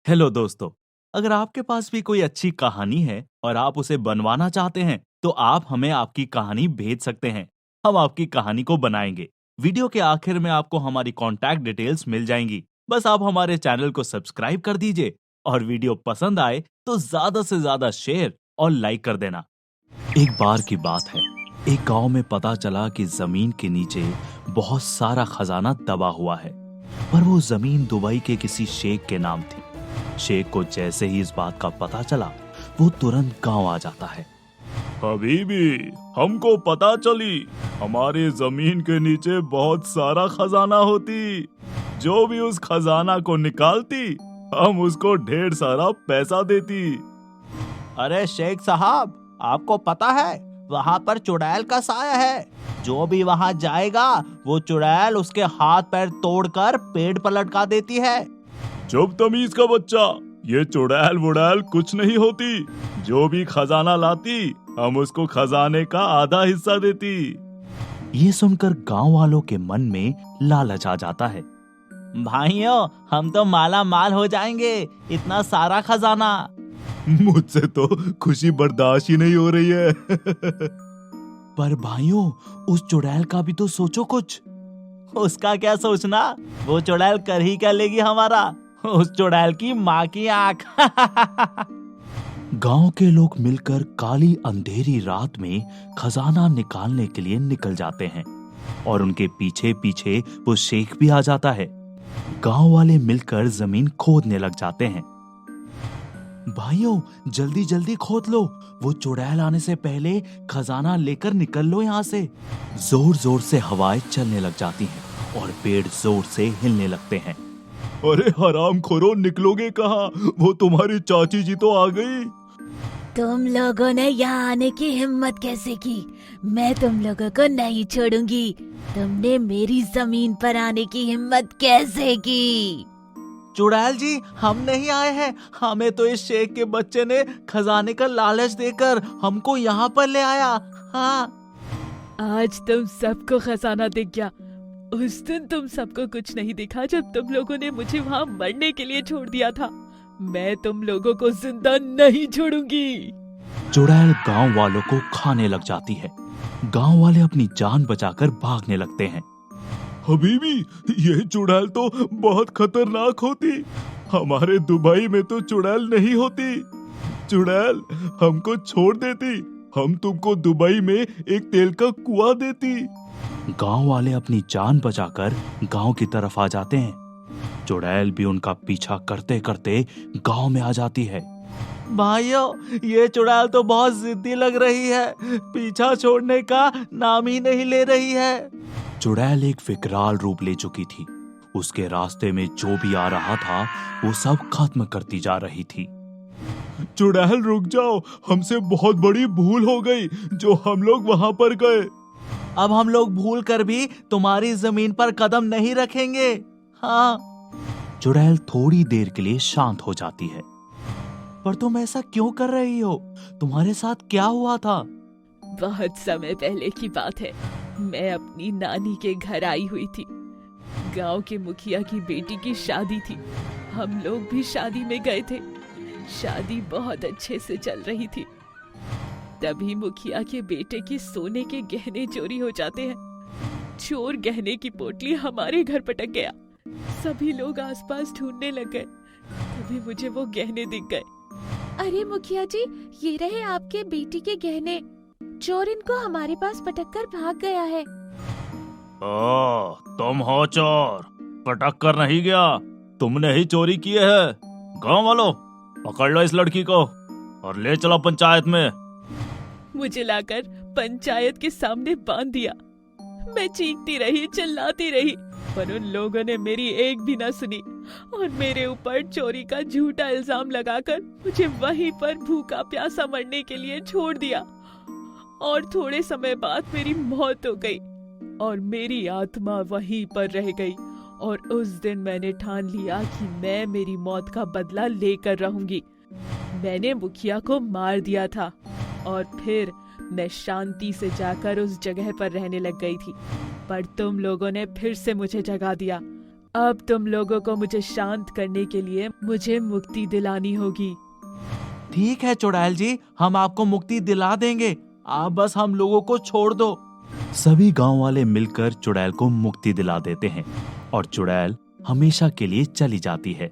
Hello दोस्तों। अगर आपके पास भी कोई अच्छी कहानी है और आप उसे बनवाना चाहते हैं तो आप हमें आपकी कहानी भेज सकते हैं। हम आपकी कहानी को बनाएंगे। वीडियो के आखिर में आपको हमारी कांटेक्ट डिटेल्स मिल जाएंगी। बस आप हमारे चैनल को सब्सक्राइब कर दीजिए और वीडियो पसंद आए तो ज्यादा से ज्यादा शेयर और लाइक कर देना। एक बार की बात है, एक गांव में पता चला कि जमीन के नीचे बहुत सारा खजाना दबा हुआ है। पर वो जमीन दुबई के किसी शेख के नाम थी। शेख को जैसे ही इस बात का पता चला वो तुरंत गांव आ जाता है। हबीबी, हमको पता चली हमारे जमीन के नीचे बहुत सारा खजाना होती। जो भी उस खजाना को निकालती हम उसको ढेर सारा पैसा देती। अरे शेख साहब, आपको पता है वहाँ पर चुड़ैल का साया है। जो भी वहाँ जाएगा वो चुड़ैल उसके हाथ पैर तोड़कर पेड़ पर लटका देती है। चुप तमीज का बच्चा, ये चुड़ैल वुड़ैल कुछ नहीं होती। जो भी खजाना लाती हम उसको खजाने का आधा हिस्सा देती। ये सुनकर गांव वालों के मन में लालच आ जाता है। भाइयों, हम तो माला माल हो जाएंगे, इतना सारा खजाना। मुझसे तो खुशी बर्दाश्त ही नहीं हो रही है। पर भाइयों, उस चुड़ैल का भी तो सोचो कुछ। उसका क्या सोचना, वो चुड़ैल कर ही क्या लेगी हमारा। उस चुड़ैल की माँ की आंख। गांव के लोग मिलकर काली अंधेरी रात में खजाना निकालने के लिए निकल जाते हैं और उनके पीछे पीछे वो शेख भी आ जाता है। गांव वाले मिलकर जमीन खोदने लग जाते हैं। भाइयों, जल्दी जल्दी खोद लो, वो चुड़ैल आने से पहले खजाना लेकर निकल लो यहाँ से। जोर जोर से हवाएं चलने लग जाती हैं और पेड़ जोर से हिलने लगते हैं। अरे हराम खोरो, निकलोगे कहाँ? वो तुम्हारी चाची जी तो आ गई। तुम लोगों ने यहाँ आने की हिम्मत कैसे की? मैं तुम लोगों को नहीं छोड़ूंगी। तुमने मेरी जमीन पर आने की हिम्मत कैसे की? चुड़ैल जी, हम नहीं आए हैं। हमें तो इस शेख के बच्चे ने खजाने का लालच देकर हमको यहाँ पर ले आया। हाँ, आज तुम सबको खजाना दिख गया। उस दिन तुम सबको कुछ नहीं दिखा जब तुम लोगों ने मुझे वहाँ मरने के लिए छोड़ दिया था। मैं तुम लोगों को जिंदा नहीं छोड़ूंगी। चुड़ैल गांव वालों को खाने लग जाती है। गांव वाले अपनी जान बचाकर भागने लगते हैं। हबीबी, ये चुड़ैल तो बहुत खतरनाक होती। हमारे दुबई में तो चुड़ैल नहीं होती। चुड़ैल हमको छोड़ देती, हम तुमको दुबई में एक तेल का कुआं देती। गांव वाले अपनी जान बचाकर गांव की तरफ आ जाते हैं। चुड़ैल भी उनका पीछा करते करते गांव में आ जाती है। भाइयों, ये चुड़ैल तो बहुत जिद्दी लग रही है, पीछा छोड़ने का नाम ही नहीं ले रही है। चुड़ैल एक विकराल रूप ले चुकी थी। उसके रास्ते में जो भी आ रहा था वो सब खत्म करती जा रही थी। चुड़ैल रुक जाओ, हमसे बहुत बड़ी भूल हो गई जो हम लोग वहां पर गए। अब हम लोग भूल कर भी तुम्हारी जमीन पर कदम नहीं रखेंगे। हाँ। चुड़ैल थोड़ी देर के लिए शांत हो जाती है। पर तुम ऐसा क्यों कर रही हो? तुम्हारे साथ क्या हुआ था? बहुत समय पहले की बात है। मैं अपनी नानी के घर आई हुई थी। गांव के मुखिया की बेटी की शादी थी। हम लोग भी शादी में गए थे। शादी बहुत अच्छे से चल रही थी। तभी मुखिया के बेटे के सोने के गहने चोरी हो जाते हैं। चोर गहने की पोटली हमारे घर पटक गया। सभी लोग आसपास ढूंढने लग गए। तभी मुझे वो गहने दिख गए। अरे मुखिया जी, ये रहे आपके बेटी के गहने। चोर इनको हमारे पास पटक कर भाग गया है। तुम हो चोर? पटक कर नहीं गया, तुमने ही चोरी किए है। गांव वालों, पकड़ लो इस लड़की को और ले चलो पंचायत में। मुझे लाकर पंचायत के सामने बांध दिया। मैं चीखती रही, चिल्लाती रही, पर उन लोगों ने मेरी एक भी न सुनी और मेरे ऊपर चोरी का झूठा इल्जाम लगाकर मुझे वहीं पर भूखा प्यासा मरने के लिए छोड़ दिया। और थोड़े समय बाद मेरी मौत हो गई और मेरी आत्मा वहीं पर रह गई। और उस दिन मैंने ठान लिया कि मैं मेरी मौत का बदला लेकर रहूंगी। मैंने मुखिया को मार दिया था और फिर मैं शांति से जाकर उस जगह पर रहने लग गई थी। पर तुम लोगों ने फिर से मुझे जगा दिया। अब तुम लोगों को मुझे शांत करने के लिए मुझे मुक्ति दिलानी होगी। ठीक है चुड़ैल जी, हम आपको मुक्ति दिला देंगे, आप बस हम लोगों को छोड़ दो। सभी गांव वाले मिलकर चुड़ैल को मुक्ति दिला देते हैं और चुड़ैल हमेशा के लिए चली जाती है।